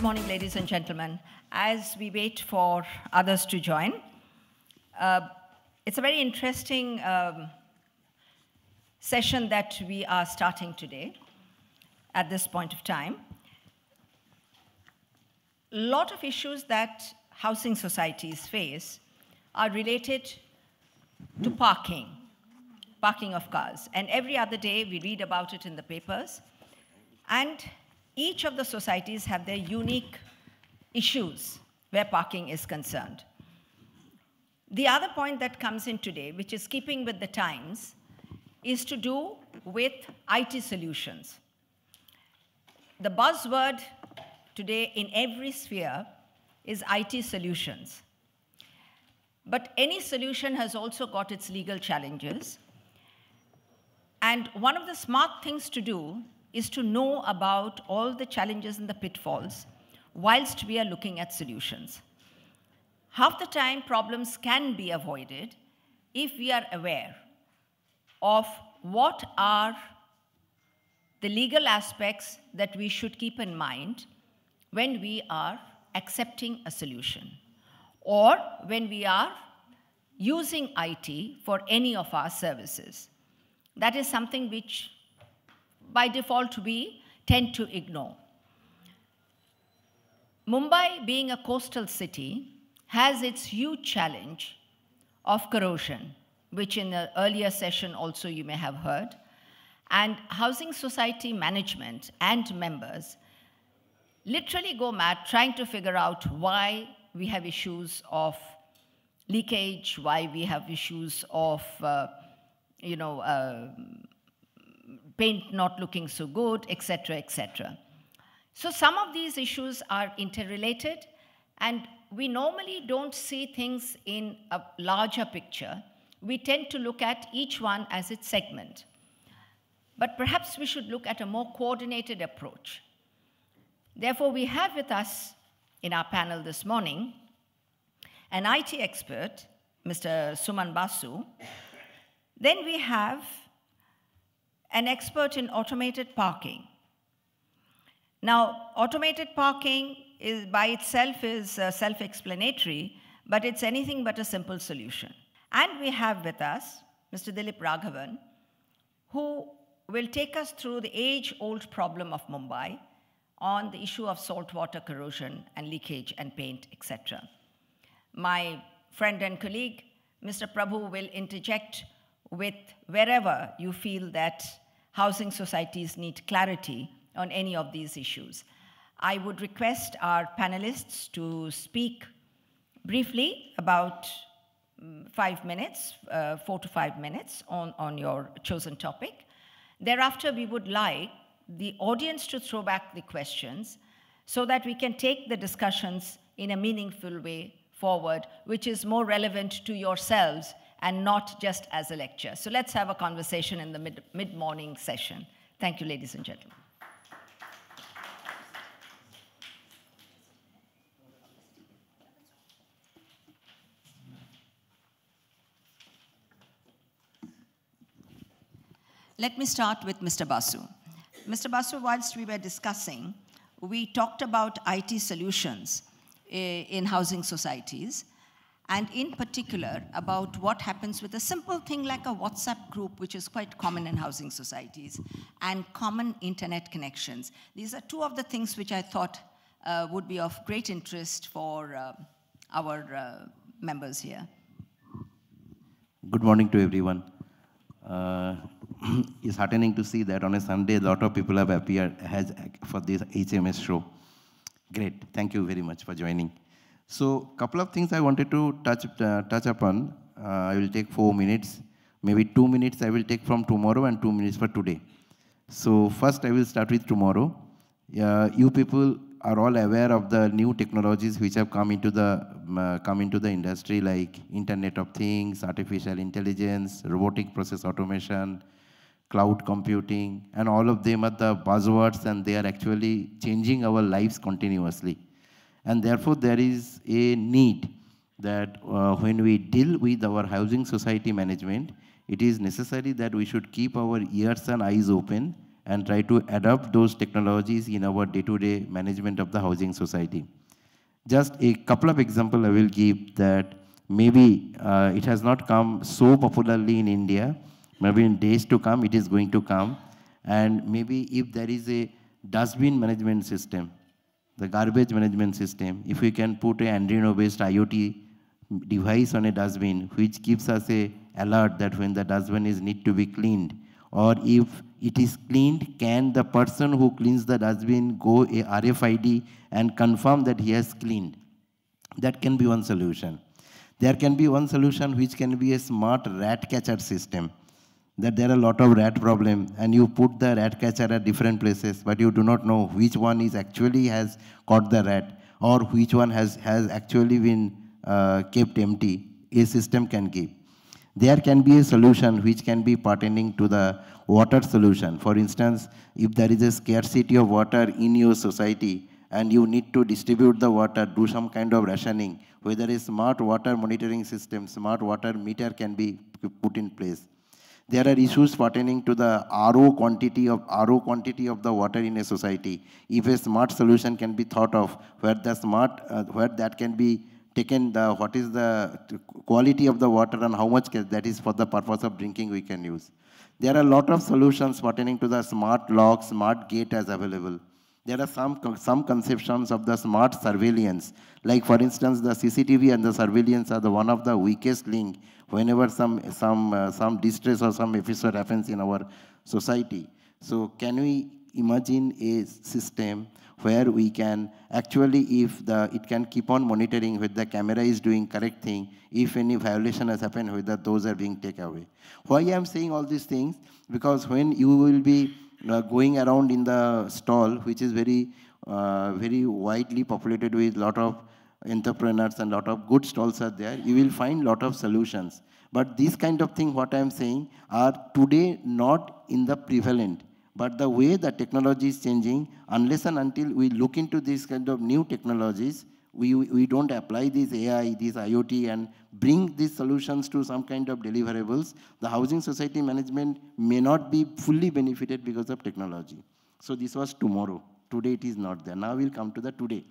morning, ladies and gentlemen. As we wait for others to join, it's a very interesting session that we are starting today at this point of time. A lot of issues that housing societies face are related to parking of cars. And every other day we read about it in the papers. And each of the societies have their unique issues where parking is concerned. The other point that comes in today, which is keeping with the times, is to do with IT solutions. The buzzword today in every sphere is IT solutions. But any solution has also got its legal challenges. And one of the smart things to do is to know about all the challenges and the pitfalls whilst we are looking at solutions. Half the time, problems can be avoided if we are aware of what are the legal aspects that we should keep in mind when we are accepting a solution or when we are using IT for any of our services. That is something which by default we tend to ignore. Mumbai, being a coastal city, has its huge challenge of corrosion, which in the earlier session also you may have heard. And housing society management and members literally go mad trying to figure out why we have issues of leakage, why we have issues of paint not looking so good, etc., etc. So some of these issues are interrelated, and we normally don't see things in a larger picture. We tend to look at each one as its segment. But perhaps we should look at a more coordinated approach. Therefore, we have with us in our panel this morning an IT expert, Mr. Suman Basu. Then we have an expert in automated parking. Now, automated parking is by itself is self-explanatory, but it's anything but a simple solution. And we have with us Mr. Dilip Raghavan, who will take us through the age-old problem of Mumbai on the issue of saltwater corrosion and leakage and paint, etc. My friend and colleague, Mr. Prabhu, will interject with wherever you feel that housing societies need clarity on any of these issues. I would request our panelists to speak briefly about 5 minutes, 4 to 5 minutes on your chosen topic. Thereafter, we would like the audience to throw back the questions so that we can take the discussions in a meaningful way forward, which is more relevant to yourselves and not just as a lecture. So let's have a conversation in the mid-morning session. Thank you, ladies and gentlemen. Let me start with Mr. Basu. Mr. Basu, whilst we were discussing, we talked about IT solutions in housing societies, and in particular about what happens with a simple thing like a WhatsApp group, which is quite common in housing societies, and common internet connections. These are two of the things which I thought would be of great interest for our members here. Good morning to everyone. It's heartening to see that on a Sunday, a lot of people have appeared for this HMS show. Great, thank you very much for joining. So, couple of things I wanted to touch upon. I will take 4 minutes. Maybe 2 minutes I will take from tomorrow and 2 minutes for today. So, first I will start with tomorrow. You people are all aware of the new technologies which have come into the industry, like Internet of Things, artificial intelligence, robotic process automation, cloud computing, and all of them are the buzzwords, and they are actually changing our lives continuously. And therefore, there is a need that when we deal with our housing society management, it is necessary that we should keep our ears and eyes open and try to adopt those technologies in our day-to-day management of the housing society. Just a couple of examples I will give that maybe it has not come so popularly in India. Maybe in days to come, it is going to come. And maybe if there is a dustbin management system, the garbage management system, if we can put an Arduino-based IoT device on a dustbin, which gives us a alert that when the dustbin is need to be cleaned, or if it is cleaned, can the person who cleans the dustbin go a RFID and confirm that he has cleaned? That can be one solution. There can be one solution which can be a smart rat catcher system. That there are a lot of rat problem and you put the rat catcher at different places, but you do not know which one is actually has caught the rat or which one has actually been kept empty. A system can give. There can be a solution which can be pertaining to the water solution. For instance, if there is a scarcity of water in your society and you need to distribute the water, do some kind of rationing, whether a smart water monitoring system, smart water meter can be put in place. There are issues pertaining to the RO quantity of the water in a society. If a smart solution can be thought of, where that can be taken, what is the quality of the water and how much that is for the purpose of drinking we can use. There are a lot of solutions pertaining to the smart lock, smart gate as available. There are some conceptions of the smart surveillance. Like for instance, the CCTV and the surveillance are one of the weakest link whenever some distress or some episode happens in our society. So can we imagine a system where we can actually, it can keep on monitoring whether the camera is doing correct thing, if any violation has happened, whether those are being taken away. Why I am saying all these things? Because when you will be going around in the stall, which is very widely populated with lot of entrepreneurs and lot of good stalls are there, you will find lot of solutions. But these kind of thing, what I am saying, are today not in the prevalent. But the way the technology is changing, unless and until we look into these kind of new technologies, we don't apply this AI, this IoT, and bring these solutions to some kind of deliverables, the housing society management may not be fully benefited because of technology. So this was tomorrow. Today it is not there. Now we'll come to the today.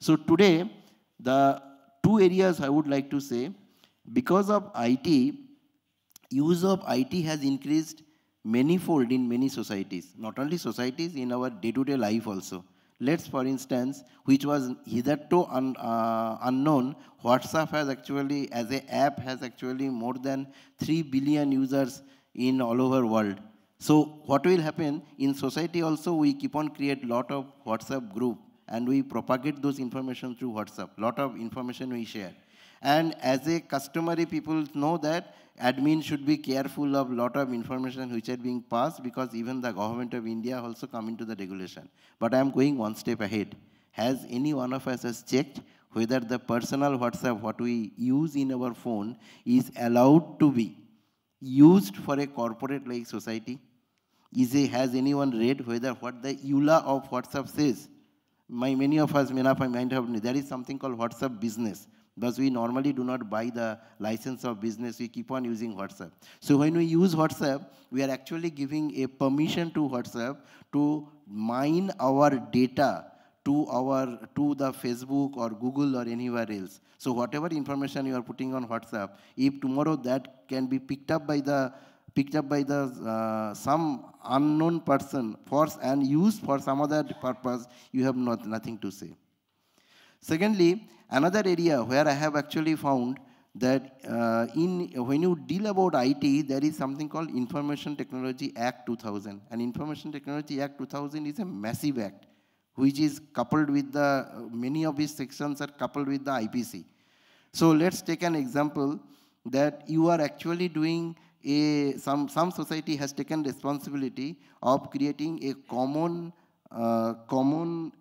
So today, the two areas I would like to say, because of IT, use of IT has increased manifold in many societies. Not only societies, in our day-to-day life also. Let's, for instance, which was hitherto unknown, WhatsApp has actually, as an app, has actually more than 3 billion users in all over world. So what will happen in society also, we keep on create lot of WhatsApp group and we propagate those information through WhatsApp. Lot of information we share. And as a customary, people know that admin should be careful of lot of information which are being passed, because even the government of India also come into the regulation. But I am going one step ahead. Has any one of us has checked whether the personal WhatsApp, what we use in our phone, is allowed to be used for a corporate like society? Has anyone read whether what the EULA of WhatsApp says? Many of us may not might have, there is something called WhatsApp business. Because we normally do not buy the license of business, we keep on using WhatsApp. So when we use WhatsApp, we are actually giving a permission to WhatsApp to mine our data to the Facebook or Google or anywhere else. So whatever information you are putting on WhatsApp, if tomorrow that can be picked up by some unknown person and used for some other purpose, you have nothing to say. Secondly, another area where I have actually found that when you deal about IT, there is something called Information Technology Act 2000. And Information Technology Act 2000 is a massive act, which is coupled with many of its sections are coupled with the IPC. So let's take an example that you are actually doing some society has taken responsibility of creating a common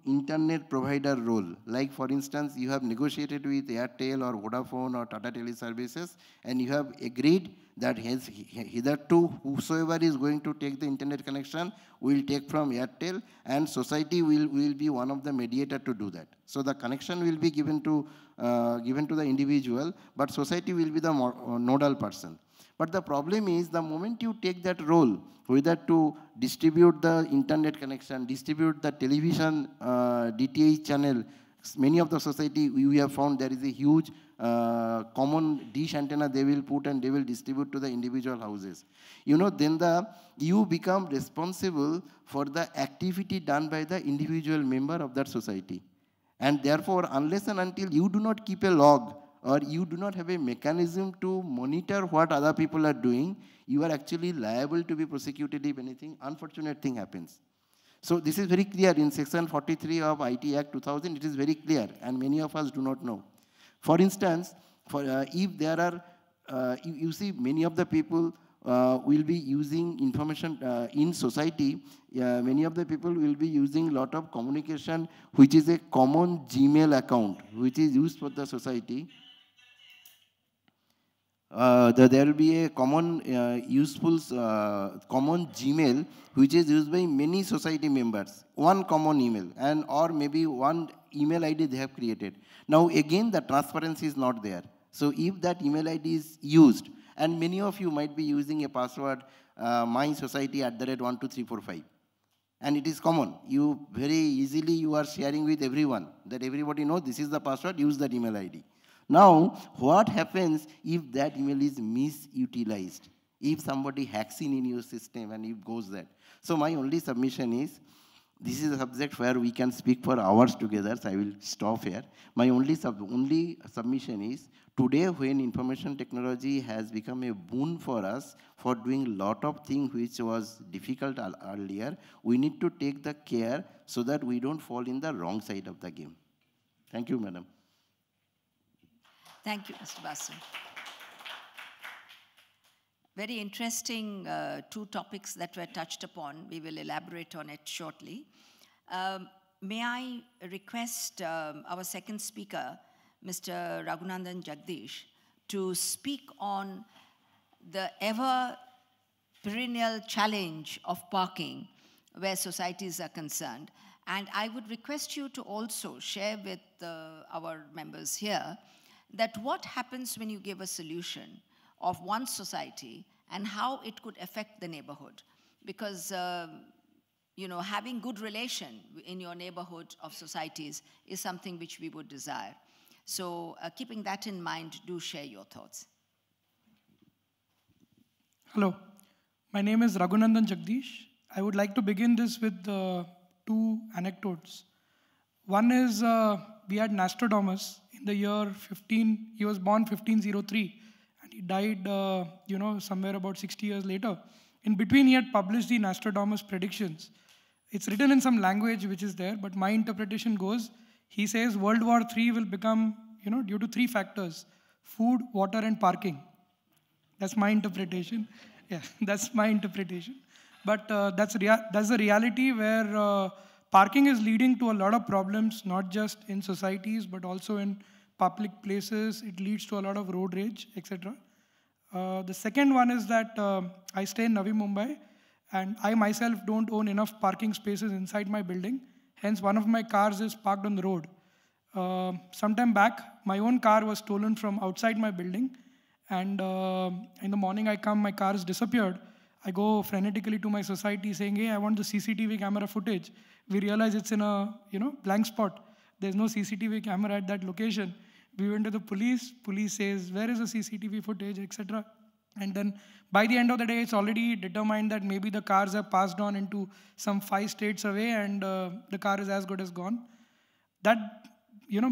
internet provider role. Like for instance, you have negotiated with Airtel or Vodafone or Tata Teleservices, and you have agreed that hitherto whosoever is going to take the internet connection will take from Airtel, and society will be one of the mediator to do that. So the connection will be given to the individual, but society will be the nodal person. But the problem is the moment you take that role, whether to distribute the internet connection, distribute the television DTH channel, many of the society we have found there is a huge common dish antenna they will put and they will distribute to the individual houses. Then you become responsible for the activity done by the individual member of that society. And therefore, unless and until you do not keep a log or you do not have a mechanism to monitor what other people are doing, you are actually liable to be prosecuted if anything unfortunate thing happens. So this is very clear in section 43 of IT Act 2000, it is very clear and many of us do not know. For instance, if there are, you see many of the people will be using information in society, many of the people will be using a lot of communication which is a common Gmail account which is used for the society. There will be a common useful common Gmail which is used by many society members, one common email and or maybe one email ID they have created. Now again the transparency is not there. So if that email ID is used, and many of you might be using a password mysociety@12345, and it is common. You very easily you are sharing with everyone that everybody knows this is the password, use that email ID. Now, what happens if that email is misutilized? If somebody hacks in your system and it goes there. So my only submission is, this is a subject where we can speak for hours together, so I will stop here. My only submission is, today when information technology has become a boon for us for doing a lot of things which was difficult earlier, we need to take the care so that we don't fall in the wrong side of the game. Thank you, madam. Thank you, Mr. Basu. Very interesting two topics that were touched upon. We will elaborate on it shortly. May I request our second speaker, Mr. Raghunandan Jagdish, to speak on the ever perennial challenge of parking where societies are concerned. And I would request you to also share with our members here that what happens when you give a solution of one society and how it could affect the neighborhood. Because, having good relation in your neighborhood of societies is something which we would desire. So keeping that in mind, do share your thoughts. Hello, my name is Raghunandan Jagdish. I would like to begin this with two anecdotes. One is we had Nostradamus in the year he was born 1503 and he died, somewhere about 60 years later. In between, he had published the Nostradamus predictions. It's written in some language which is there, but my interpretation goes, he says World War III will become, due to three factors: food, water, and parking. That's my interpretation. Yeah, that's my interpretation. But that's the reality where parking is leading to a lot of problems, not just in societies, but also in public places. It leads to a lot of road rage, etc. The second one is that I stay in Navi Mumbai, and I myself don't own enough parking spaces inside my building. Hence, one of my cars is parked on the road. Sometime back, my own car was stolen from outside my building, and in the morning I come, my car has disappeared. I go frenetically to my society saying, hey, I want the CCTV camera footage. We realize it's in a blank spot. There's no CCTV camera at that location. We went to the police. Police says, where is the CCTV footage, etc. And then by the end of the day, it's already determined that maybe the cars have passed on into some 5 states away and the car is as good as gone. That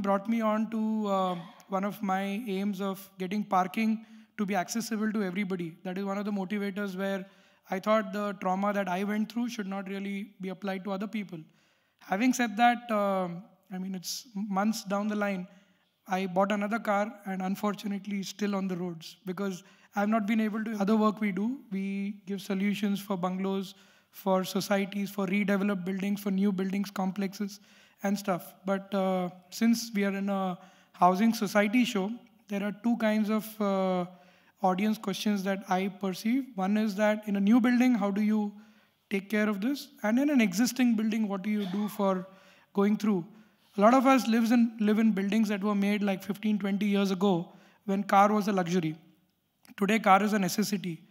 brought me on to one of my aims of getting parking to be accessible to everybody. That is one of the motivators where I thought the trauma that I went through should not really be applied to other people. Having said that, it's months down the line, I bought another car and unfortunately still on the roads because I've not been able to. Other work we do, we give solutions for bungalows, for societies, for redeveloped buildings, for new buildings, complexes and stuff. But since we are in a housing society show, there are two kinds of audience questions that I perceive. One is that in a new building, how do you take care of this? And in an existing building, what do you do for going through? A lot of us live in buildings that were made like 15, 20 years ago when car was a luxury. Today, car is a necessity.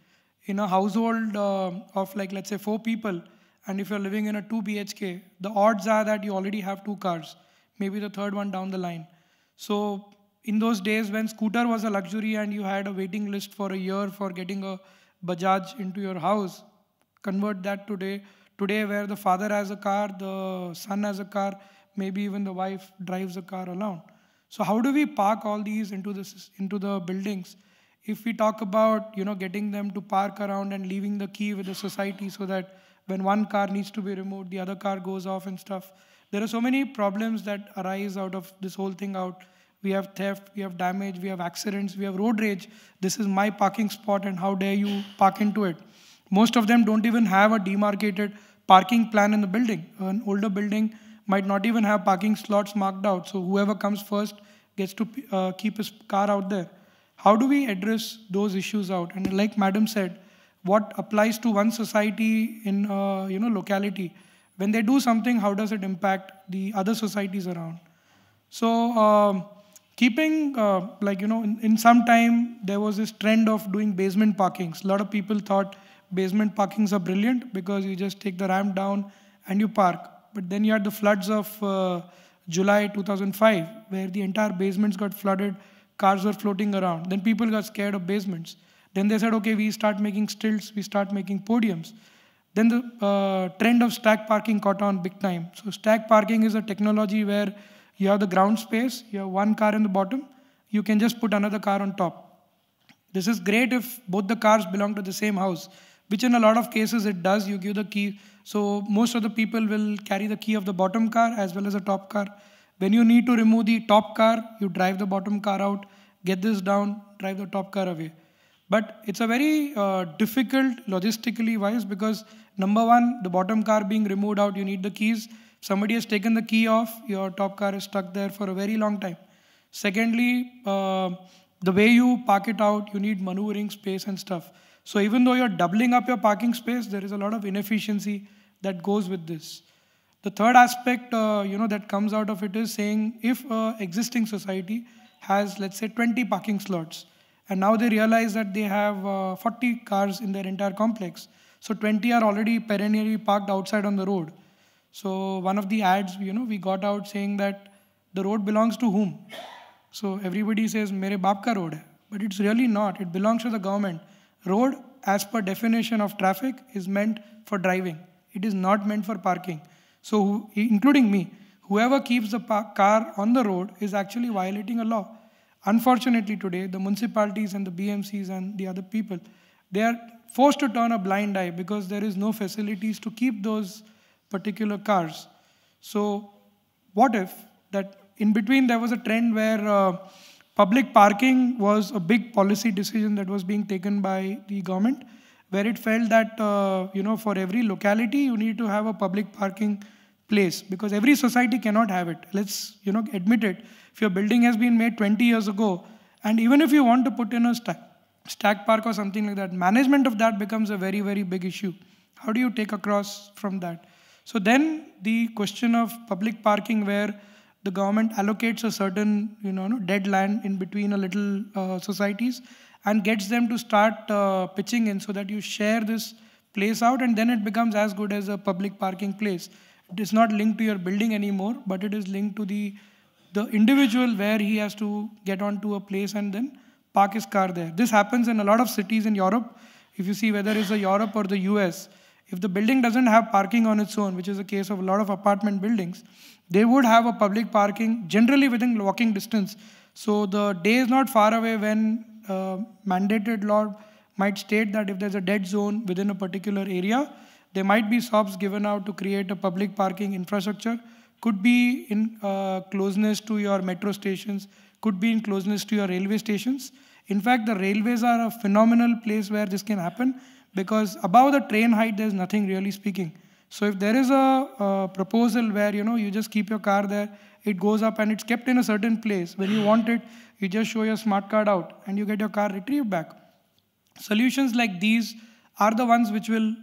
In a household of like, let's say 4 people, and if you're living in a 2 BHK, the odds are that you already have 2 cars, maybe the third one down the line. So in those days when scooter was a luxury and you had a waiting list for a year for getting a Bajaj into your house, convert that today where the father has a car, the son has a car, maybe even the wife drives a car alone. So how do we park all these into the buildings? If we talk about getting them to park around and leaving the key with the society so that when one car needs to be removed, the other car goes off and stuff. There are so many problems that arise out of this whole thing out. We have theft, we have damage, we have accidents, we have road rage. This is my parking spot and how dare you park into it. Most of them don't even have a demarcated parking plan in the building. An older building might not even have parking slots marked out. So whoever comes first gets to keep his car out there. How do we address those issues out? And like Madam said, what applies to one society in locality? When they do something, how does it impact the other societies around? So keeping in some time, there was this trend of doing basement parkings. A lot of people thought basement parkings are brilliant because you just take the ramp down and you park. But then you had the floods of July 2005, where the entire basements got flooded, cars were floating around. Then people got scared of basements. Then they said, okay, we start making stilts, we start making podiums. Then the trend of stack parking caught on big time. So stack parking is a technology where you have the ground space, you have one car in the bottom, you can just put another car on top. This is great if both the cars belong to the same house, which in a lot of cases it does. You give the key. So most of the people will carry the key of the bottom car as well as the top car. When you need to remove the top car, you drive the bottom car out, get this down, drive the top car away. But it's a very difficult logistically wise because number one, the bottom car being removed out, you need the keys. Somebody has taken the key off, your top car is stuck there for a very long time. Secondly, the way you park it out, you need maneuvering space and stuff. So even though you're doubling up your parking space, there is a lot of inefficiency that goes with this. The third aspect, that comes out of it is saying if an existing society has, let's say, 20 parking slots, and now they realize that they have 40 cars in their entire complex. So 20 are already perennially parked outside on the road. So one of the ads, we got out saying that the road belongs to whom? So everybody says, mere baap ka road hai. But it's really not. It belongs to the government. Road, as per definition of traffic, is meant for driving. It is not meant for parking. So, including me, whoever keeps the car on the road is actually violating a law. Unfortunately today, the municipalities and the BMCs and the other people, they are forced to turn a blind eye because there is no facilities to keep those particular cars. So what if that in between there was a trend where public parking was a big policy decision that was being taken by the government, where it felt that, for every locality, you need to have a public parking place because every society cannot have it. Let's, admit it. If your building has been made 20 years ago, and even if you want to put in a stack park or something like that, management of that becomes a very, very big issue. How do you take across from that? So then the question of public parking where the government allocates a certain, dead land in between a little societies and gets them to start pitching in so that you share this place out and then it becomes as good as a public parking place. It is not linked to your building anymore, but it is linked to the individual where he has to get onto a place and then park his car there. This happens in a lot of cities in Europe. If you see whether it's Europe or the US, if the building doesn't have parking on its own, which is the case of a lot of apartment buildings, they would have a public parking generally within walking distance. So the day is not far away when mandated law might state that if there's a dead zone within a particular area, there might be SOPs given out to create a public parking infrastructure. Could be in closeness to your metro stations, could be in closeness to your railway stations. In fact, the railways are a phenomenal place where this can happen because above the train height, there's nothing really speaking. So if there is a proposal where, you just keep your car there, it goes up and it's kept in a certain place. When you want it, you just show your smart card out and you get your car retrieved back. Solutions like these are the ones which will,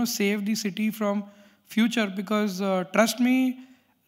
save the city from future because trust me,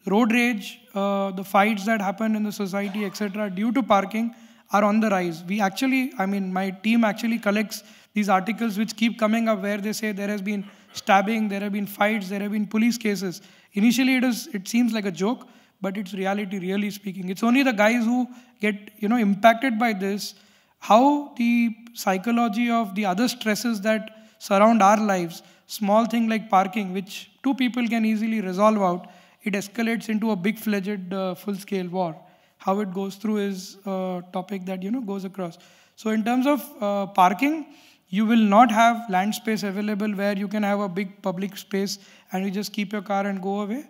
road rage, the fights that happen in the society, etc., due to parking are on the rise. We actually, my team actually collects these articles which keep coming up where they say there has been stabbing, there have been fights, there have been police cases. Initially, it seems like a joke, but it's reality, really speaking. It's only the guys who get, impacted by this, how the psychology of the other stresses that surround our lives, small thing like parking, which two people can easily resolve out, it escalates into a big-fledged, full-scale war. How it goes through is a topic that, goes across. So in terms of parking, you will not have land space available where you can have a big public space and you just keep your car and go away.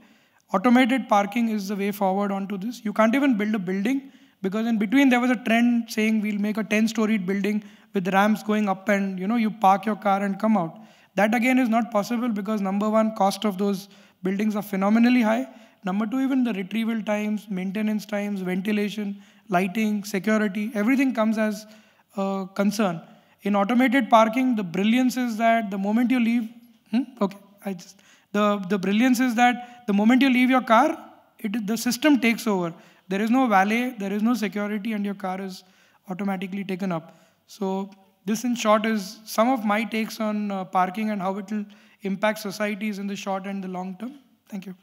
Automated parking is the way forward onto this. You can't even build a building because in between there was a trend saying we'll make a 10-storied building with ramps going up and, you park your car and come out. That again is not possible because number one, cost of those buildings are phenomenally high. Number two, even the retrieval times, maintenance times, ventilation, lighting, security, everything comes as a concern. In automated parking, the brilliance is that the moment you leave, the brilliance is that the moment you leave your car, the system takes over. There is no valet, there is no security, and your car is automatically taken up. So this, in short, is some of my takes on parking and how it will impact societies in the short and the long term. Thank you.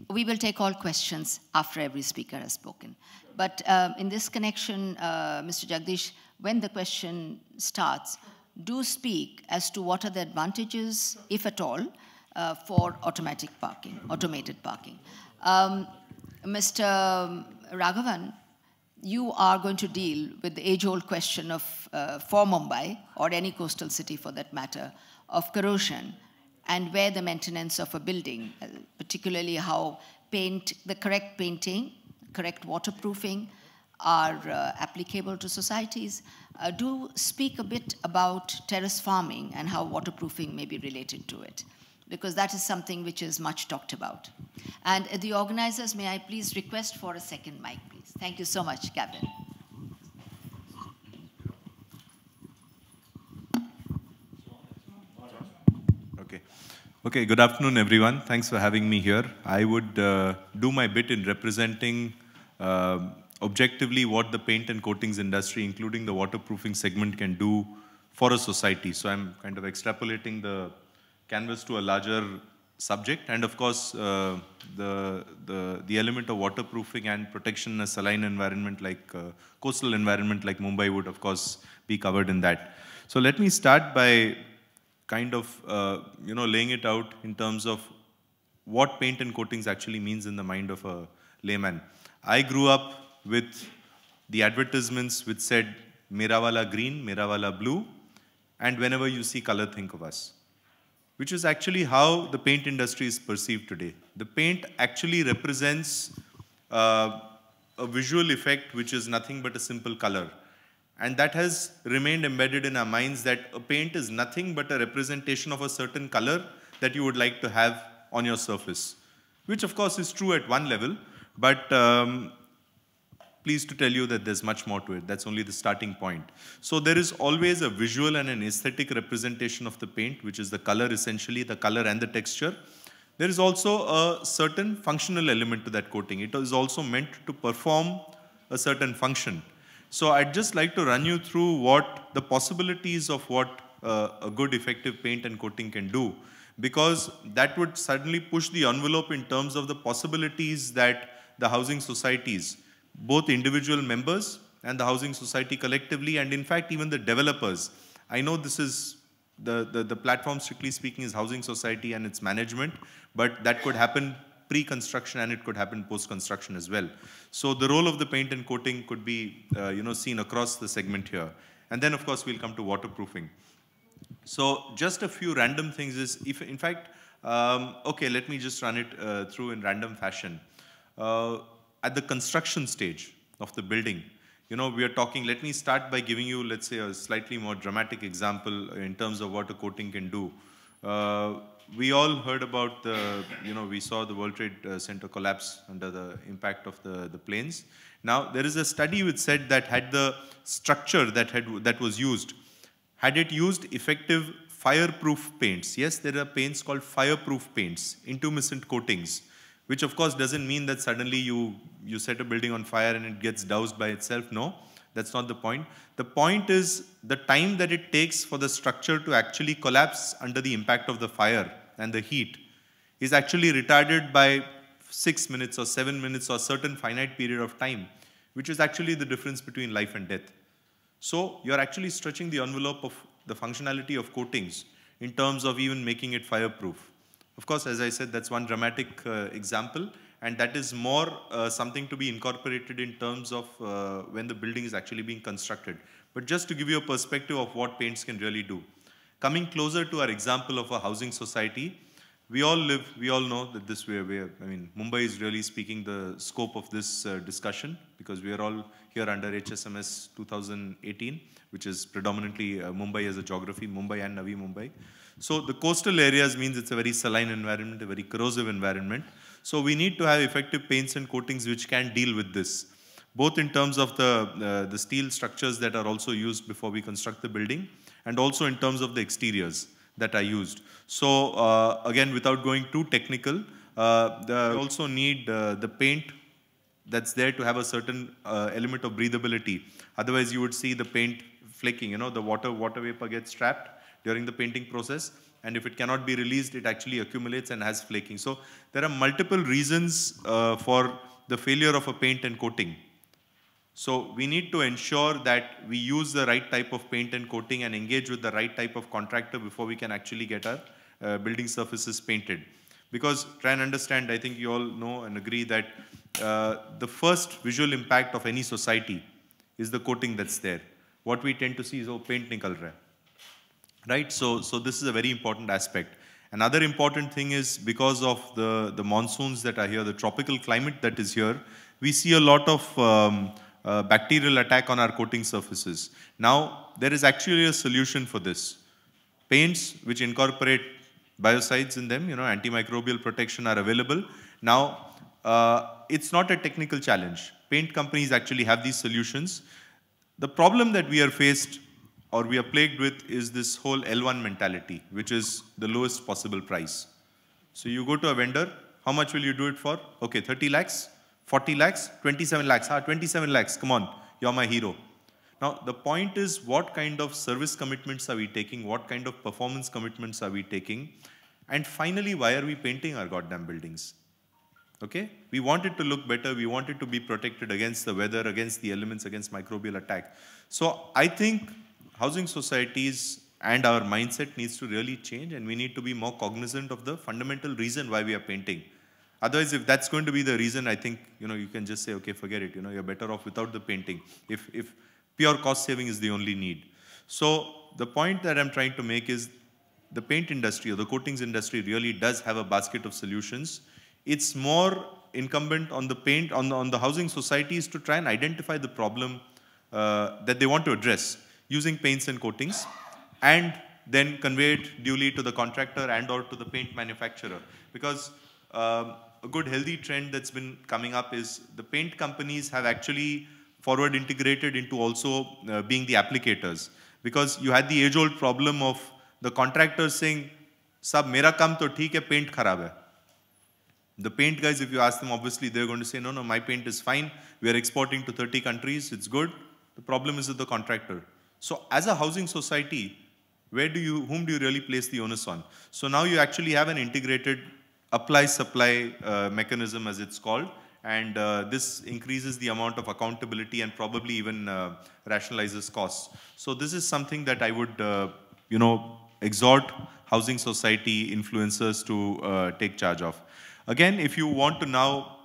We will take all questions after every speaker has spoken. But in this connection, Mr. Jagdish, when the question starts, do speak as to what are the advantages, if at all, for automated parking. Mr. Raghavan, you are going to deal with the age-old question of, for Mumbai, or any coastal city for that matter, of corrosion, and where the maintenance of a building, particularly how the correct painting, correct waterproofing are applicable to societies. Do speak a bit about terrace farming and how waterproofing may be related to it, because that is something which is much talked about. And the organizers, may I please request for a second mic, please. Thank you so much, Gavin. Okay, good afternoon, everyone. Thanks for having me here. I would do my bit in representing objectively what the paint and coatings industry, including the waterproofing segment, can do for a society. So I'm kind of extrapolating the canvas to a larger subject. And of course, the element of waterproofing and protection in a saline environment like coastal environment like Mumbai would, of course, be covered in that. So let me start by kind of, laying it out in terms of what paint and coatings actually means in the mind of a layman. I grew up with the advertisements which said, Mera wala green, Mera wala blue, and whenever you see color, think of us, which is actually how the paint industry is perceived today. The paint actually represents a visual effect which is nothing but a simple color. And that has remained embedded in our minds that a paint is nothing but a representation of a certain color that you would like to have on your surface, which of course is true at one level, but pleased to tell you that there's much more to it. That's only the starting point. So there is always a visual and an aesthetic representation of the paint, which is the color essentially, the color and the texture. There is also a certain functional element to that coating. It is also meant to perform a certain function. So I'd just like to run you through what the possibilities of what a good effective paint and coating can do, because that would suddenly push the envelope in terms of the possibilities that the housing societies, both individual members and the housing society collectively, and in fact even the developers. I know this is the platform, strictly speaking, is housing society and its management, but that could happen pre-construction and it could happen post-construction as well. So the role of the paint and coating could be seen across the segment here. And then of course we'll come to waterproofing. So just a few random things is, if in fact, okay, let me just run it through in random fashion. At the construction stage of the building, we are talking, let me start by giving you, let's say, a slightly more dramatic example in terms of what a coating can do. We all heard about the, we saw the World Trade Center collapse under the impact of the planes. Now, there is a study which said that had the structure that was used, had it used effective fireproof paints, yes, there are paints called fireproof paints, intumescent coatings, which of course doesn't mean that suddenly you set a building on fire and it gets doused by itself. No, that's not the point. The point is the time that it takes for the structure to actually collapse under the impact of the fire and the heat is actually retarded by 6 minutes or 7 minutes or a certain finite period of time, which is actually the difference between life and death. So you're actually stretching the envelope of the functionality of coatings in terms of even making it fireproof. Of course, as I said, that's one dramatic example, and that is more something to be incorporated in terms of when the building is actually being constructed. But just to give you a perspective of what paints can really do. Coming closer to our example of a housing society, we all know that this way, Mumbai is really speaking the scope of this discussion, because we are all here under HSMS 2018, which is predominantly Mumbai as a geography, Mumbai and Navi Mumbai. So the coastal areas means it's a very saline environment, a very corrosive environment. So we need to have effective paints and coatings which can deal with this, both in terms of the steel structures that are also used before we construct the building, and also in terms of the exteriors that are used. So again, without going too technical, we also need the paint that's there to have a certain element of breathability. Otherwise, you would see the paint flaking. You know, the water vapor gets trapped during the painting process, and if it cannot be released, it actually accumulates and has flaking. So there are multiple reasons for the failure of a paint and coating. So we need to ensure that we use the right type of paint and coating and engage with the right type of contractor before we can actually get our building surfaces painted. Because try and understand, I think you all know and agree that the first visual impact of any society is the coating that's there. What we tend to see is, oh, paint nikal raha hai. Right? So this is a very important aspect. Another important thing is, because of the monsoons that are here, the tropical climate that is here, we see a lot of bacterial attack on our coating surfaces. Now, there is actually a solution for this. Paints which incorporate biocides in them, antimicrobial protection are available. Now, it's not a technical challenge. Paint companies actually have these solutions. The problem that we are faced or we are plagued with is this whole L1 mentality, which is the lowest possible price. So you go to a vendor, how much will you do it for? Okay, 30 lakhs, 40 lakhs, 27 lakhs. 27 lakhs, come on, you're my hero. Now, the point is, what kind of service commitments are we taking? What kind of performance commitments are we taking? And finally, why are we painting our goddamn buildings? Okay? We want it to look better. We want it to be protected against the weather, against the elements, against microbial attack. So I think housing societies and our mindset needs to really change, and we need to be more cognizant of the fundamental reason why we are painting. Otherwise, if that's going to be the reason, I think, you can just say, okay, forget it. You're better off without the painting, if pure cost saving is the only need. So the point that I'm trying to make is, the paint industry or the coatings industry really does have a basket of solutions. It's more incumbent on the paint, on the housing societies to try and identify the problem that they want to address using paints and coatings, and then convey it duly to the contractor and or to the paint manufacturer. Because a good healthy trend that's been coming up is the paint companies have actually forward integrated into also being the applicators. Because you had the age-old problem of the contractors saying, "Sab, mera kam to theek hai, paint kharab hai." The paint guys, if you ask them, obviously they're going to say, no, my paint is fine. We are exporting to 30 countries. It's good. The problem is with the contractor. So as a housing society, whom do you really place the onus on? So now you actually have an integrated apply-supply mechanism, as it's called, and this increases the amount of accountability and probably even rationalizes costs. So this is something that I would, exhort housing society influencers to take charge of. Again, if you want to now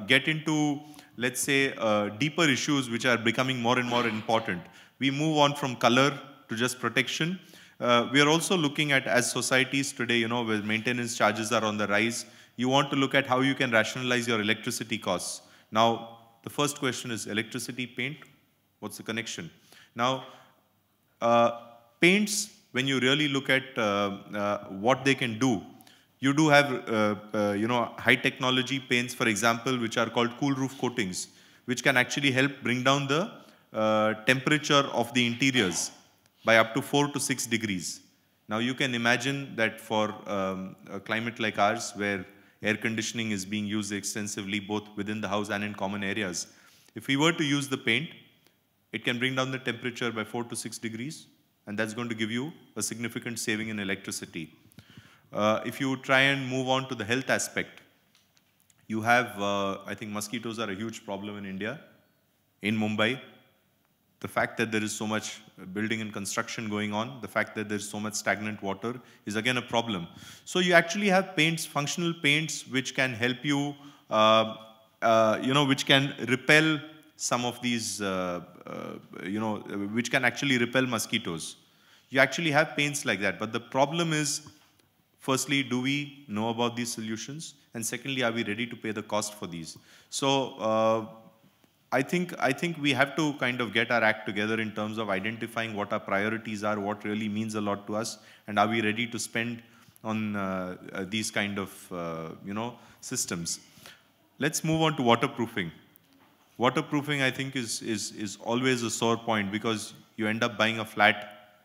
get into, let's say, deeper issues which are becoming more and more important, we move on from color to just protection. We are also looking at, as societies today, where maintenance charges are on the rise, you want to look at how you can rationalize your electricity costs. Now, the first question is electricity, paint, what's the connection? Now, paints, when you really look at what they can do, you do have, high technology paints, for example, which are called cool roof coatings, which can actually help bring down the temperature of the interiors by up to 4 to 6 degrees. Now you can imagine that for a climate like ours, where air conditioning is being used extensively both within the house and in common areas. If we were to use the paint, it can bring down the temperature by 4 to 6 degrees, and that's going to give you a significant saving in electricity. If you try and move on to the health aspect, you have, I think mosquitoes are a huge problem in India, in Mumbai. The fact that there is so much building and construction going on, the fact that there's so much stagnant water is again a problem. So you actually have paints, functional paints, which can help you, which can repel some of these, which can actually repel mosquitoes. You actually have paints like that, but the problem is, firstly, do we know about these solutions? And secondly, are we ready to pay the cost for these? So I think we have to kind of get our act together in terms of identifying what our priorities are, what really means a lot to us, and are we ready to spend on these kind of systems. Let's move on to waterproofing. Waterproofing, I think, is always a sore point, because you end up buying a flat,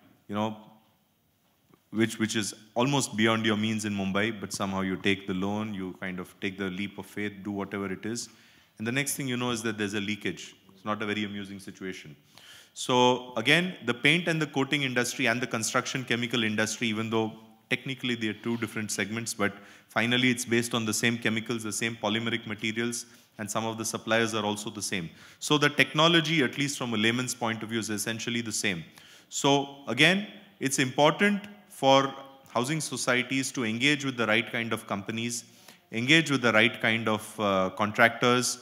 which is almost beyond your means in Mumbai, but somehow you take the loan, you kind of take the leap of faith, do whatever it is. And the next thing you know is that there's a leakage. It's not a very amusing situation. So again, the paint and the coating industry and the construction chemical industry, even though technically they are two different segments, but finally it's based on the same chemicals, the same polymeric materials, and some of the suppliers are also the same. So the technology, at least from a layman's point of view, is essentially the same. So again, it's important for housing societies to engage with the right kind of companies, engage with the right kind of contractors,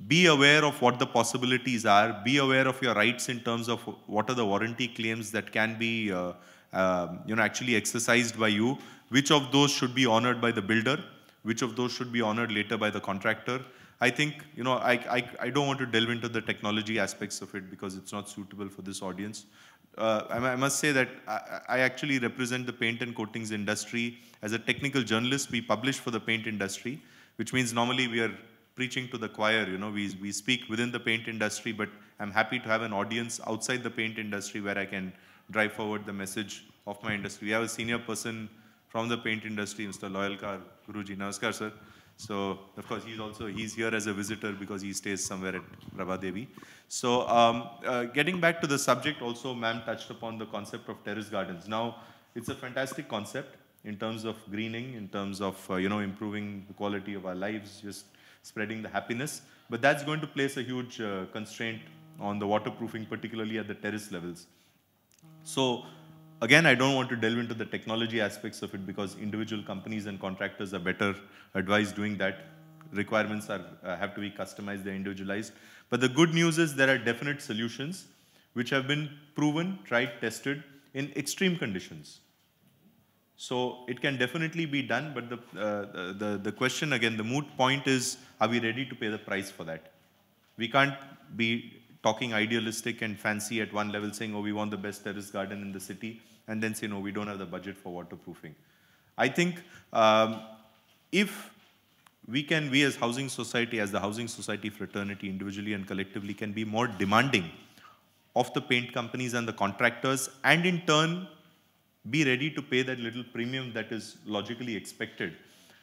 be aware of what the possibilities are, be aware of your rights in terms of what are the warranty claims that can be actually exercised by you, which of those should be honored by the builder, which of those should be honored later by the contractor. I think, I don't want to delve into the technology aspects of it because it's not suitable for this audience. I must say that I actually represent the paint and coatings industry. As a technical journalist, we publish for the paint industry, which means normally we are preaching to the choir. We speak within the paint industry, but I'm happy to have an audience outside the paint industry where I can drive forward the message of my industry. We have a senior person from the paint industry, Mr. Loyalkar Guruji. Namaskar, sir. So, of course, he's here as a visitor because he stays somewhere at Prabhadevi. So, getting back to the subject also, ma'am touched upon the concept of terrace gardens. Now, it's a fantastic concept in terms of greening, in terms of, improving the quality of our lives, just spreading the happiness. But that's going to place a huge constraint on the waterproofing, particularly at the terrace levels. So, again, I don't want to delve into the technology aspects of it because individual companies and contractors are better advised doing that. Requirements have to be customized, they're individualized. But the good news is there are definite solutions which have been proven, tried, tested in extreme conditions. So it can definitely be done, but the question again, the moot point is, are we ready to pay the price for that? We can't be talking idealistic and fancy at one level, saying, oh, we want the best terrace garden in the city, and then say, no, we don't have the budget for waterproofing. I think if we as housing society, as the housing society fraternity, individually and collectively, can be more demanding of the paint companies and the contractors, and in turn, be ready to pay that little premium that is logically expected.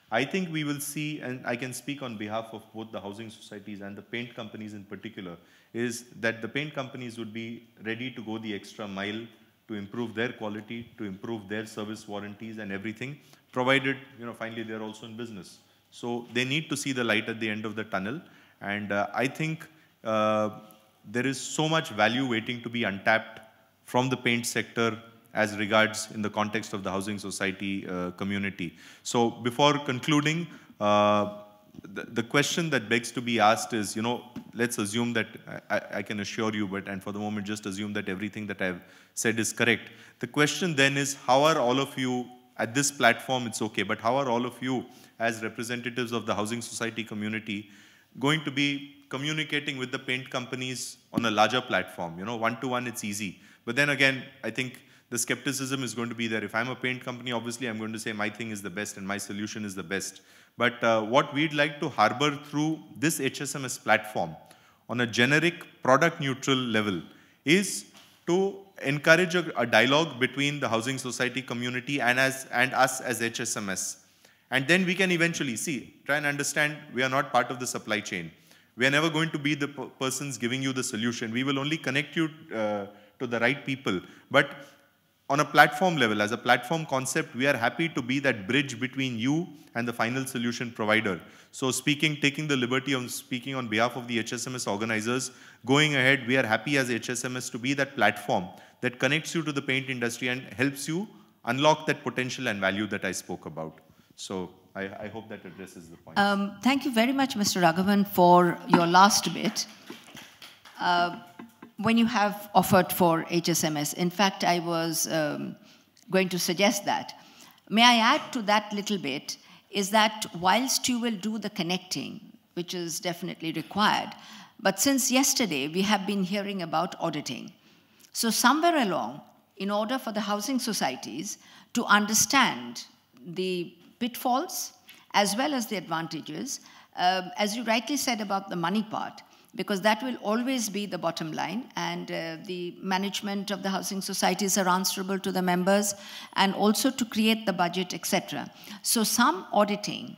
I think we will see, and I can speak on behalf of both the housing societies and the paint companies in particular, is that the paint companies would be ready to go the extra mile to improve their quality, to improve their service warranties and everything, provided, finally they're also in business. So they need to see the light at the end of the tunnel. And I think there is so much value waiting to be untapped from the paint sector as regards in the context of the housing society community. So before concluding, the question that begs to be asked is, let's assume that, I can assure you, and for the moment just assume that everything that I've said is correct. The question then is, how are all of you, at this platform it's okay, but how are all of you as representatives of the housing society community going to be communicating with the paint companies on a larger platform? One-to-one it's easy. But then again, I think the skepticism is going to be there. If I'm a paint company, obviously I'm going to say my thing is the best and my solution is the best. But what we'd like to harbor through this HSMS platform on a generic product neutral level is to encourage a dialogue between the housing society community and us as HSMS. And then we can eventually try and understand we are not part of the supply chain. We are never going to be the persons giving you the solution. We will only connect you to the right people. But on a platform level, as a platform concept, we are happy to be that bridge between you and the final solution provider. So taking the liberty of speaking on behalf of the HSMS organizers, going ahead, we are happy as HSMS to be that platform that connects you to the paint industry and helps you unlock that potential and value that I spoke about. So I hope that addresses the point. Thank you very much, Mr. Raghavan, for your last bit. When you have offered for HSMS, in fact, I was going to suggest that. May I add to that little bit, is that whilst you will do the connecting, which is definitely required, but since yesterday, we have been hearing about auditing. So somewhere along, in order for the housing societies to understand the pitfalls as well as the advantages, as you rightly said about the money part, because that will always be the bottom line, and the management of the housing societies are answerable to the members, and also to create the budget, etc. So some auditing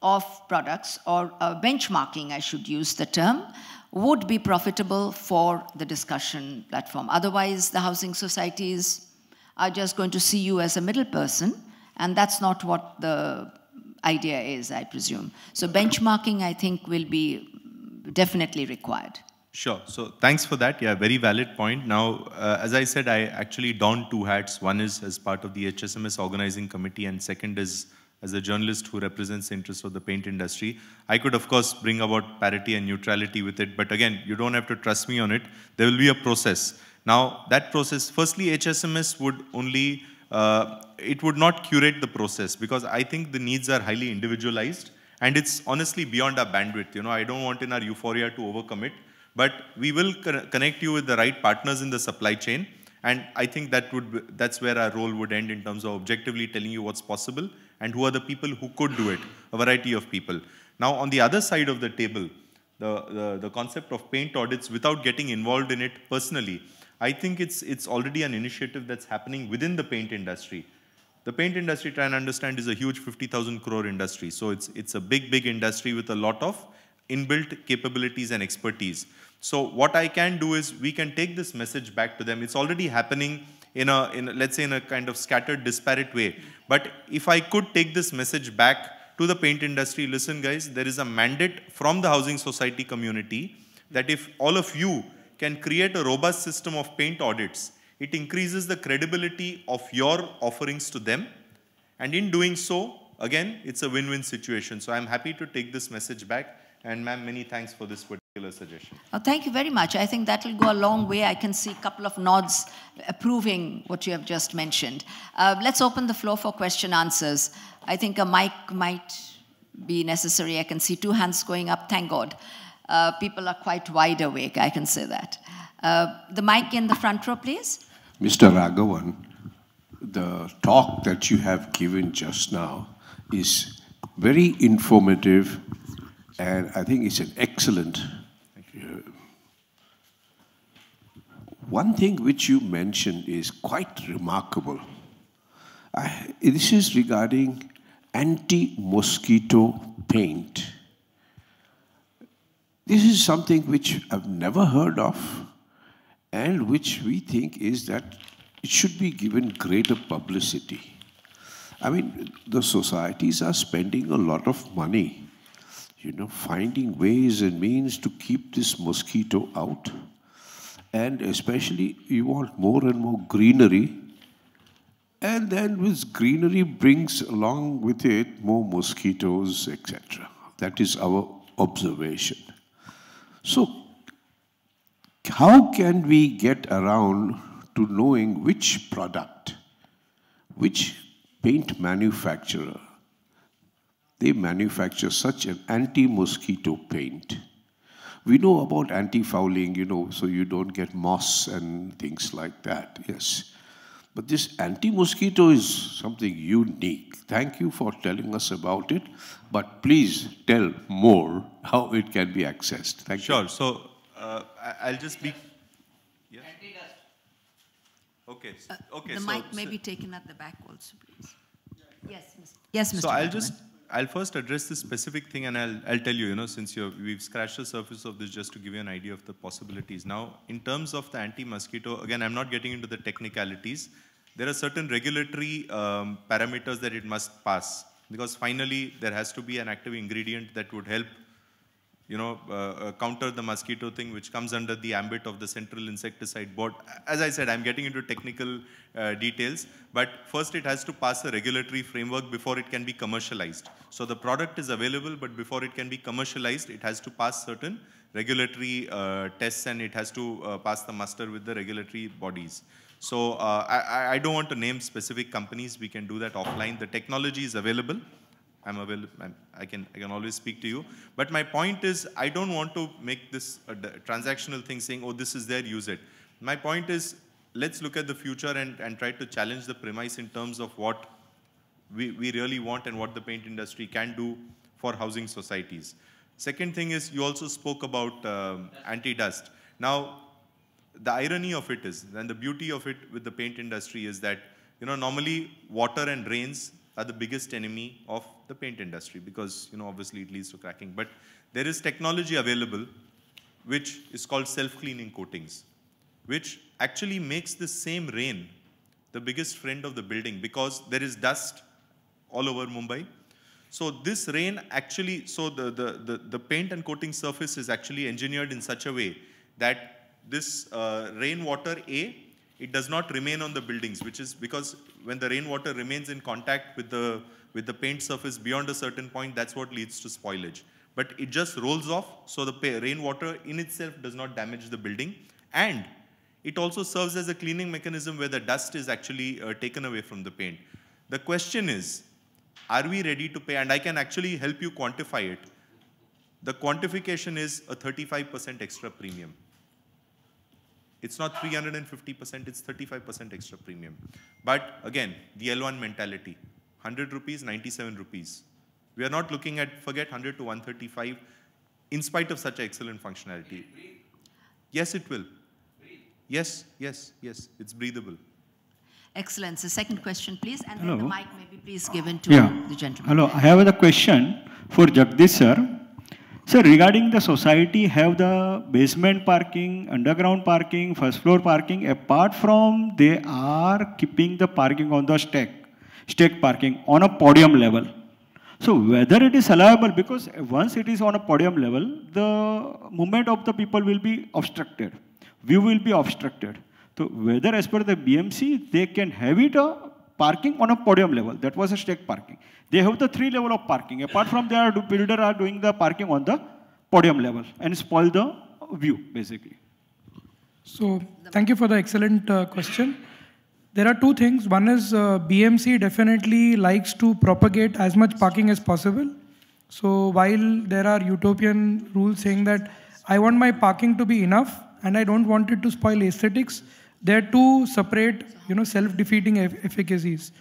of products, or benchmarking, I should use the term, would be profitable for the discussion platform. Otherwise, the housing societies are just going to see you as a middle person, and that's not what the idea is, I presume. So benchmarking, I think, will be definitely required. Sure. So thanks for that. Yeah, very valid point. Now, as I said, I actually don two hats. One is as part of the HSMS organizing committee, and second is as a journalist who represents the interests of the paint industry. I could, of course, bring about parity and neutrality with it, but again, you don't have to trust me on it. There will be a process. Now, that process, firstly, HSMS would only, it would not curate the process, because I think the needs are highly individualized. And it's honestly beyond our bandwidth. You know, I don't want in our euphoria to overcommit, but we will connect you with the right partners in the supply chain. And I think that's where our role would end in terms of objectively telling you what's possible and who are the people who could do it, a variety of people. Now, on the other side of the table, the concept of paint audits, without getting involved in it personally, I think it's already an initiative that's happening within the paint industry. The paint industry, try and understand, is a huge 50,000 crore industry. So it's a big industry with a lot of inbuilt capabilities and expertise. So what I can do is we can take this message back to them. It's already happening let's say in a kind of scattered, disparate way. But if I could take this message back to the paint industry, listen guys, there is a mandate from the housing society community that if all of you can create a robust system of paint audits, it increases the credibility of your offerings to them. And in doing so, again, it's a win-win situation. So I'm happy to take this message back. And ma'am, many thanks for this particular suggestion. Oh, thank you very much. I think that will go a long way. I can see a couple of nods approving what you have just mentioned. Let's open the floor for question answers. I think a mic might be necessary. I can see two hands going up, thank God. People are quite wide awake, I can say that. The mic in the front row, please. Mr. Raghavan, the talk that you have given just now is very informative, and I think it's an excellent. One thing which you mentioned is quite remarkable. This is regarding anti-mosquito paint. This is something which I've never heard of, and which we think is that it should be given greater publicity. I mean, the societies are spending a lot of money, you know, finding ways and means to keep this mosquito out. And especially, you want more and more greenery. And then with greenery brings along with it more mosquitoes, etc. That is our observation. So, how can we get around to knowing which product, which paint manufacturer, they manufacture such an anti-mosquito paint? We know about anti-fouling, you know, so you don't get moss and things like that, yes. But this anti-mosquito is something unique. Thank you for telling us about it, but please tell more how it can be accessed. Thank you. Sure. So I'll just be. Yeah. Okay. Okay. The mic may be taken at the back also, please. Yes, Mr. So Raghavan. I'll first address this specific thing, and I'll tell you, since we've scratched the surface of this just to give you an idea of the possibilities. Now, in terms of the anti-mosquito, again, I'm not getting into the technicalities. There are certain regulatory parameters that it must pass, because finally there has to be an active ingredient that would help counter the mosquito thing, which comes under the ambit of the Central Insecticide Board. As I said, I'm getting into technical details, but first it has to pass a regulatory framework before it can be commercialized. So the product is available, but before it can be commercialized, it has to pass certain regulatory tests, and it has to pass the muster with the regulatory bodies. So I don't want to name specific companies. We can do that offline. The technology is available. I'm available. I can always speak to you. But my point is, I don't want to make this a transactional thing saying, oh, this is there, use it. My point is, let's look at the future and try to challenge the premise in terms of what we really want and what the paint industry can do for housing societies. Second thing is, you also spoke about anti-dust. Now, the irony of it is, and the beauty of it with the paint industry is that, normally water and rains are the biggest enemy of the paint industry because, obviously it leads to cracking. But there is technology available which is called self-cleaning coatings, which actually makes the same rain the biggest friend of the building because there is dust all over Mumbai. So this rain actually, so the paint and coating surface is actually engineered in such a way that this rainwater, it does not remain on the buildings, which is because when the rainwater remains in contact with the paint surface beyond a certain point, that's what leads to spoilage. But it just rolls off, so the rainwater in itself does not damage the building. And it also serves as a cleaning mechanism where the dust is actually taken away from the paint. The question is, are we ready to pay? And I can actually help you quantify it. The quantification is a 35% extra premium. It's not 350%, it's 35% extra premium. But again, the L1 mentality, 100 rupees, 97 rupees. We are not looking at, forget 100 to 135, in spite of such excellent functionality. Yes, it will. Yes, it's breathable. Excellent. So second question, please. And Hello. then the mic may be please given to the gentleman. Hello, I have a question for Jagdish sir. Sir, regarding the society, have the basement parking, underground parking, first floor parking, apart from they are keeping the parking on the stake parking on a podium level. So whether it is allowable, because once it is on a podium level, the movement of the people will be obstructed. View will be obstructed. So whether as per the BMC, they can have it parking on a podium level. That was a stake parking. They have the 3 level of parking. Apart from their builder are doing the parking on the podium level and spoil the view, basically. So thank you for the excellent question. There are two things. One is BMC definitely likes to propagate as much parking as possible. So while there are utopian rules saying that I want my parking to be enough and I don't want it to spoil aesthetics, there are two separate, self-defeating efficacies.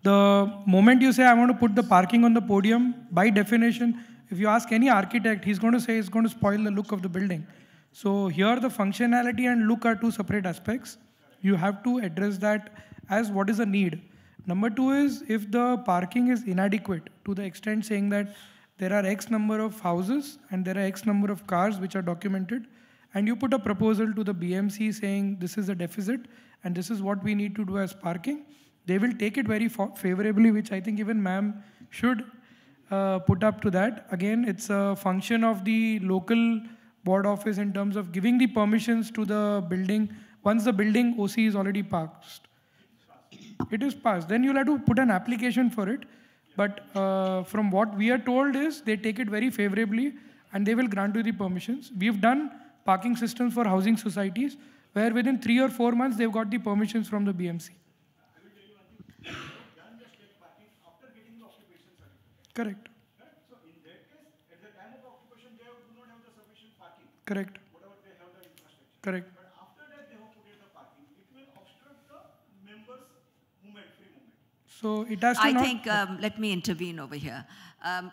The moment you say, I want to put the parking on the podium, by definition, if you ask any architect, he's going to say it's going to spoil the look of the building. So here the functionality and look are two separate aspects. You have to address that as what is a need. Number two is if the parking is inadequate to the extent saying that there are X number of houses and there are X number of cars which are documented, and you put a proposal to the BMC saying this is a deficit and this is what we need to do as parking, they will take it very favorably, which I think even ma'am should put up to that. Again, it's a function of the local board office in terms of giving the permissions to the building. Once the building OC is already passed, it is passed. Then you'll have to put an application for it. But from what we are told is they take it very favorably and they will grant you the permissions. We've done parking systems for housing societies where within 3 or 4 months they've got the permissions from the BMC. Correct. So in that case, at the time of occupation, they do not have the sufficient parking. Correct. Whatever they have the infrastructure. Correct. But after that, they have put in the parking. It will obstruct the members' movement, free movement. So it has to I not... think, let me intervene over here.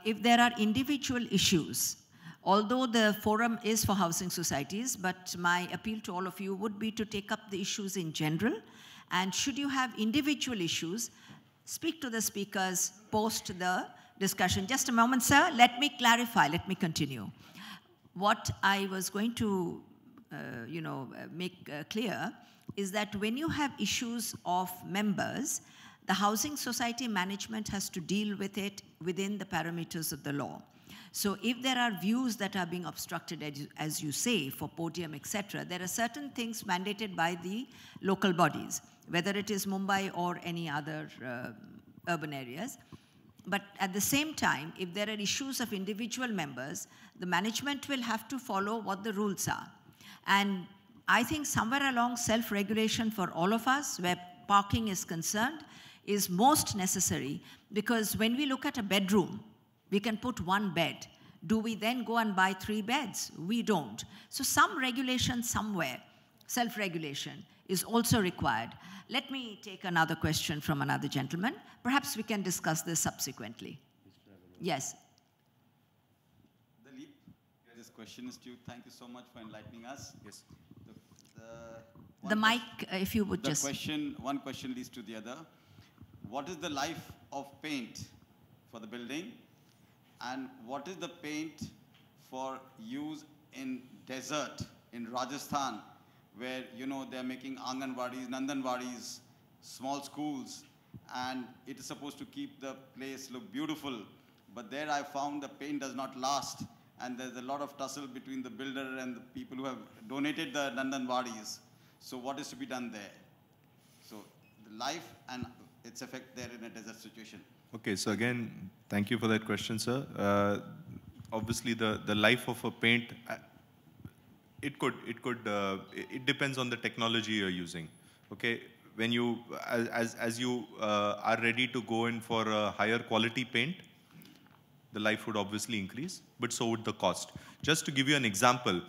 If there are individual issues, although the forum is for housing societies, but my appeal to all of you would be to take up the issues in general. And should you have individual issues, speak to the speakers post the discussion. Just a moment, sir. Let me clarify. Let me continue. What I was going to, make clear is that when you have issues of members, the housing society management has to deal with it within the parameters of the law. So if there are views that are being obstructed, as you say, for podium, etc., there are certain things mandated by the local bodies, whether it is Mumbai or any other urban areas. But at the same time, if there are issues of individual members, the management will have to follow what the rules are. And I think somewhere along self-regulation for all of us, where parking is concerned, is most necessary, because when we look at a bedroom, we can put one bed. Do we then go and buy 3 beds? We don't. So some regulation somewhere, self-regulation, is also required. Let me take another question from another gentleman. Perhaps we can discuss this subsequently. Yes. Dilip, this question is to you. Thank you so much for enlightening us. Yes. The mic, if you would just... One question leads to the other. What is the life of paint for the building? And what is the paint for use in desert in Rajasthan, where, they're making Anganwadis, Nandanwadis, small schools, and it is supposed to keep the place look beautiful. But there I found the paint does not last, and there's a lot of tussle between the builder and the people who have donated the Nandanwadis. So what is to be done there? So the life and its effect there in a desert situation. Okay, so again, thank you for that question, sir. Obviously, the life of a paint, it depends on the technology you're using. Okay, when you, as you are ready to go in for a higher quality paint, the life would obviously increase, but so would the cost. Just to give you an example,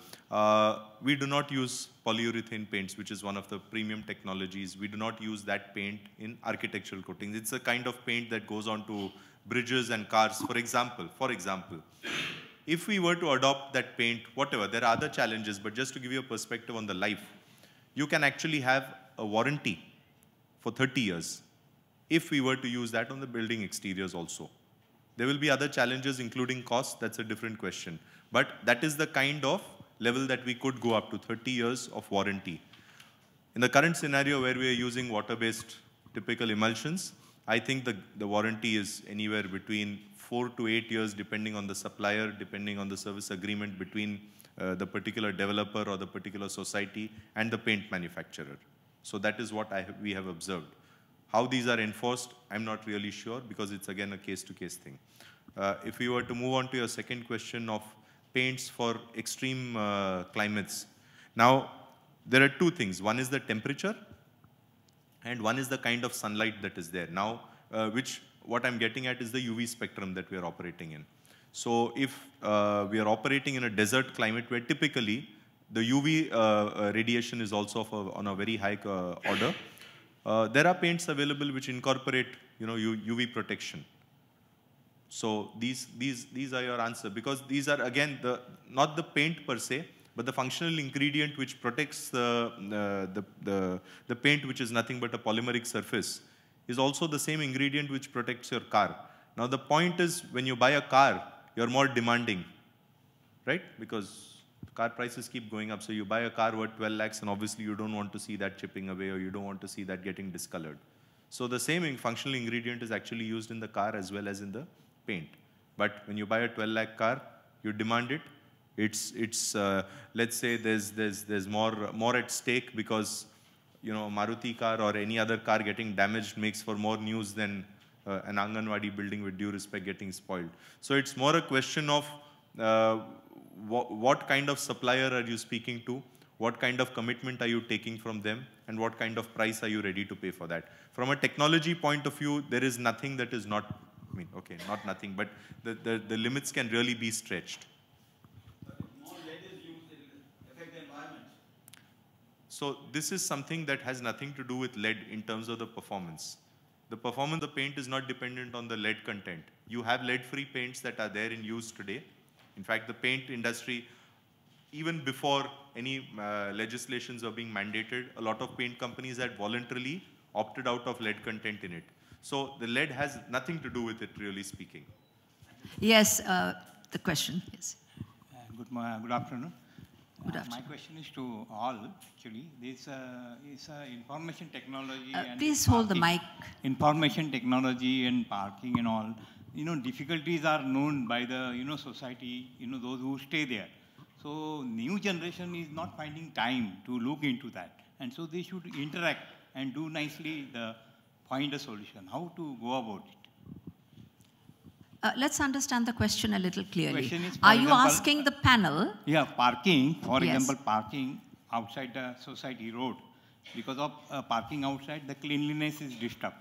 we do not use polyurethane paints, which is one of the premium technologies. We do not use that paint in architectural coatings. It's a kind of paint that goes onto bridges and cars, for example. If we were to adopt that paint, whatever, there are other challenges, but just to give you a perspective on the life, you can actually have a warranty for 30 years if we were to use that on the building exteriors also. There will be other challenges, including cost. That's a different question. But that is the kind of level that we could go up to, 30 years of warranty. In the current scenario where we are using water-based typical emulsions, I think the warranty is anywhere between 4 to 8 years, depending on the supplier, depending on the service agreement between the particular developer or the particular society and the paint manufacturer. So that is what we have observed. How these are enforced, I'm not really sure, because it's again a case-to-case thing. If we were to move on to your second question of paints for extreme climates. Now, there are 2 things. One is the temperature, and one is the kind of sunlight that is there. Now, what I'm getting at is the UV spectrum that we are operating in. So if we are operating in a desert climate where typically the UV radiation is also on a very high order, there are paints available which incorporate, UV protection. So these are your answer, because these are again not the paint per se, but the functional ingredient which protects the paint, which is nothing but a polymeric surface, is also the same ingredient which protects your car. Now the point is, when you buy a car, you're more demanding, right? Because car prices keep going up. So you buy a car worth 12 lakhs, and obviously you don't want to see that chipping away, or you don't want to see that getting discolored. So the same functional ingredient is actually used in the car as well as in the paint. But when you buy a 12 lakh car, you demand it. It's let's say there's more at stake, because a Maruti car or any other car getting damaged makes for more news than an Anganwadi building, with due respect, getting spoiled. So it's more a question of what kind of supplier are you speaking to, what kind of commitment are you taking from them, and what kind of price are you ready to pay for that. From a technology point of view, there is nothing that is not, not nothing, but the limits can really be stretched. More lead is used in affect the environment. So this is something that has nothing to do with lead in terms of the performance. The performance of the paint is not dependent on the lead content. You have lead-free paints that are there in use today. In fact, the paint industry, even before any legislations were being mandated, a lot of paint companies had voluntarily opted out of lead content in it. So the lead has nothing to do with it, really speaking. Yes, the question, yes. Good afternoon. Good afternoon. My question is to all, actually. This is information technology and please hold the mic. Information technology and parking and all. Difficulties are known by the, society, those who stay there. So new generation is not finding time to look into that. And so they should interact and do nicely find a solution. How to go about it? Let's understand the question a little clearly. Question is, are you asking the panel? Yeah, parking, for Yes. example, parking outside the society road. Because of parking outside, the cleanliness is disturbed.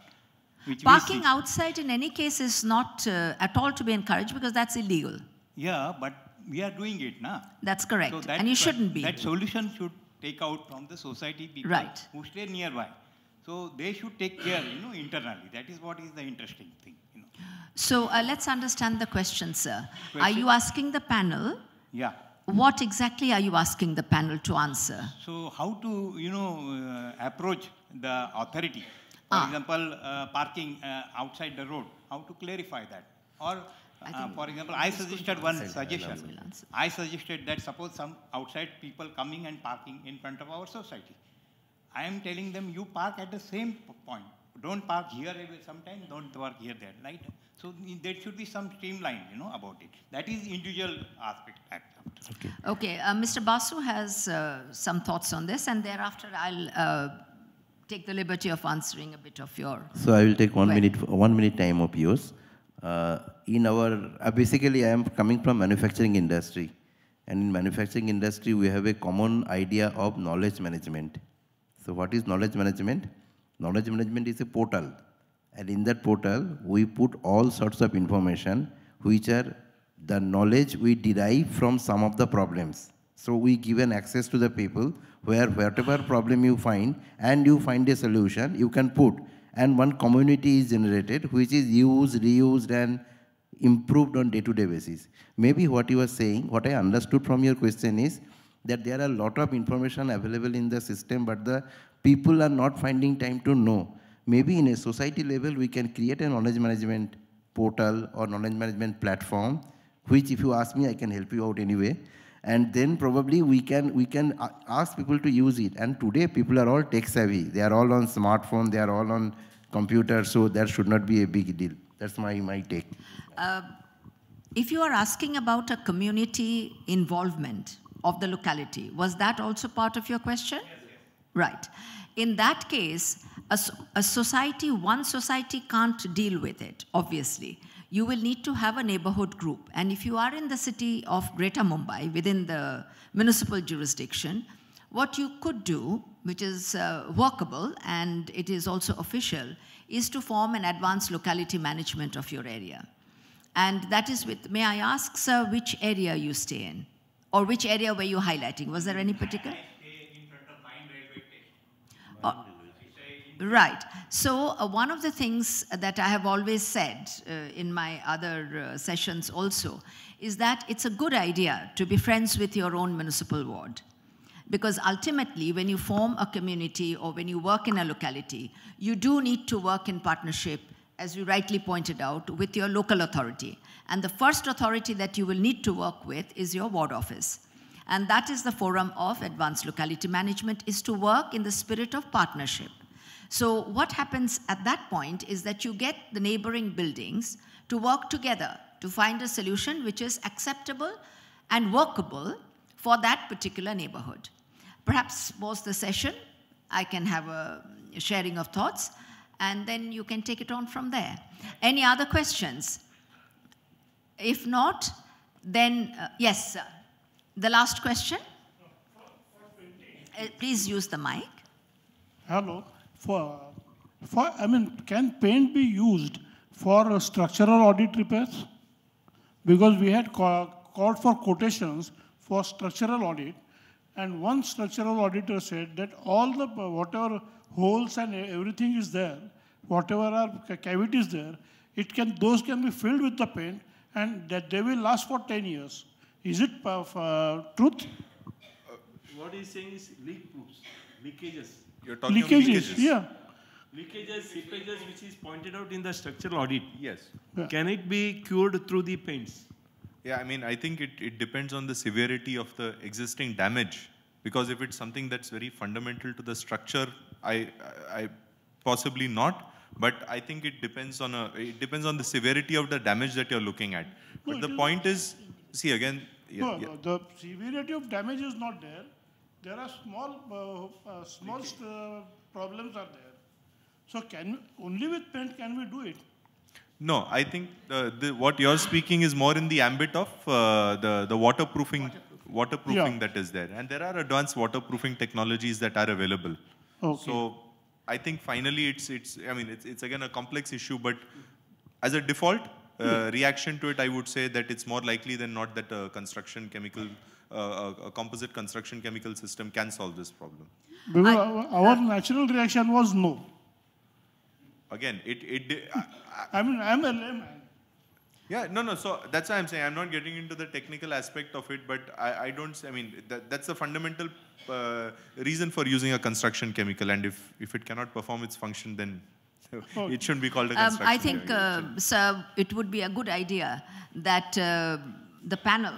Parking outside in any case is not at all to be encouraged because that's illegal. Yeah, but we are doing it, na? That's correct. So that, and you shouldn't be. That solution should take out from the society people Right. who stay nearby. So they should take care, internally. That is what is the interesting thing. So let's understand the question, sir. Are Question? you asking the panel? Yeah. What exactly are you asking the panel to answer? So how to, approach the authority? For example, parking outside the road. How to clarify that? Or, for example, I suggested one suggestion. I suggested that suppose some outside people coming and parking in front of our society. I am telling them you park at the same point. Don't park here sometimes, don't park here there, right? So there should be some streamline, about it. That is individual aspect. Okay, Mr. Basu has some thoughts on this, and thereafter I'll take the liberty of answering a bit of your... So I will take 1 minute time of yours. Basically I am coming from manufacturing industry. And in manufacturing industry, we have a common idea of knowledge management. So what is knowledge management? Knowledge management is a portal. And in that portal, we put all sorts of information, which are the knowledge we derive from some of the problems. So we give an access to the people where whatever problem you find and you find a solution, you can put. And one community is generated, which is used, reused, and improved on day-to-day basis. Maybe what you are saying, what I understood from your question is that there are a lot of information available in the system, but the people are not finding time to know. Maybe in a society level, we can create a knowledge management portal or knowledge management platform, which if you ask me, I can help you out anyway. And then probably we can ask people to use it. And today people are all tech savvy. They are all on smartphone, they are all on computer, so that should not be a big deal. That's my take. If you are asking about a community involvement of the locality, was that also part of your question? Yes, yes. Right. In that case, a society, one society can't deal with it, obviously. You will need to have a neighborhood group. And if you are in the city of Greater Mumbai, within the municipal jurisdiction, what you could do, which is workable and it is also official, is to form an advanced locality management of your area. And that is with, may I ask, sir, which area you stay in? Or which area were you highlighting? Was there any particular? I stay in front of Mine Railway Station. Right. So one of the things that I have always said in my other sessions also is that it's a good idea to be friends with your own municipal ward. Because ultimately, when you form a community or when you work in a locality, you do need to work in partnership, as you rightly pointed out, with your local authority. And the first authority that you will need to work with is your ward office. And that is the forum of advanced locality management, is to work in the spirit of partnership. So what happens at that point is that you get the neighboring buildings to work together to find a solution which is acceptable and workable for that particular neighborhood. Perhaps post the session, I can have a sharing of thoughts, and then you can take it on from there. Any other questions? If not, then yes, sir. The last question. Please use the mic. Hello. Can paint be used for structural audit repairs? Because we had called for quotations for structural audit, and one structural auditor said that all the whatever holes and everything is there, whatever are cavities there, those can be filled with the paint, and that they will last for 10 years. Is it truth? What he's saying is leak proofs, leakages. You're talking about leakages? Yeah. leakages, seepages, which is pointed out in the structural audit. Yes. Can it be cured through the paints? Yeah, I mean, I think it depends on the severity of the existing damage. Because if it's something that's very fundamental to the structure, I possibly not. But I think it depends on the severity of the damage that you're looking at. But the point is, see again. The severity of damage is not there. There are small problems are there. So only with paint can we do it? No, I think what you're speaking is more in the ambit of the waterproofing that is there. And there are advanced waterproofing technologies that are available. Okay. So I think finally it's again a complex issue, but as a default reaction to it, I would say that it's more likely than not that a composite construction chemical system can solve this problem. Because our natural reaction was no. Again, I'm a layman. Yeah, no. So that's why I'm saying I'm not getting into the technical aspect of it, but that's the fundamental reason for using a construction chemical. And if it cannot perform its function, then it shouldn't be called a construction I think, sir, it would be a good idea that the panel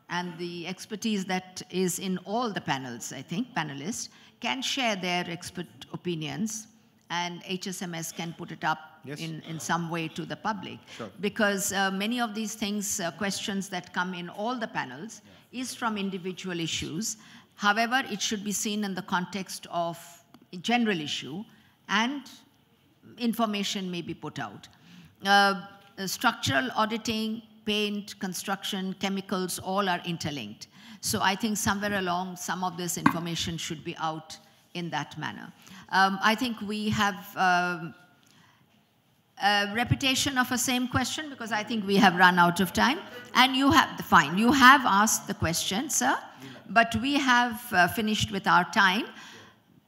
and the expertise that is in all the panels, I think, panelists, can share their expert opinions, and HSMS can put it up in some way to the public. Sure. Because many of these things, questions that come in all the panels, is from individual issues. However, it should be seen in the context of a general issue, and information may be put out. Structural auditing, paint, construction, chemicals, all are interlinked. So I think somewhere along, some of this information should be out in that manner. I think we have a repetition of a same question, because I think we have run out of time. And you have, fine, you have asked the question, sir, but we have finished with our time.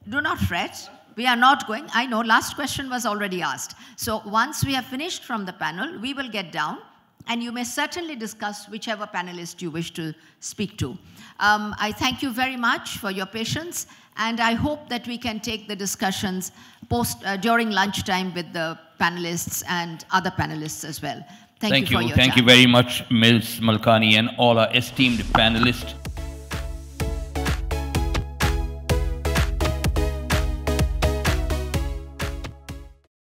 Do not fret. We are not going. I know last question was already asked. So once we have finished from the panel, we will get down, and you may certainly discuss whichever panelist you wish to speak to. I thank you very much for your patience, and I hope that we can take the discussions during lunchtime with the panelists and other panelists as well. Thank you for your time. Thank you very much, Ms. Malkani, and all our esteemed panelists.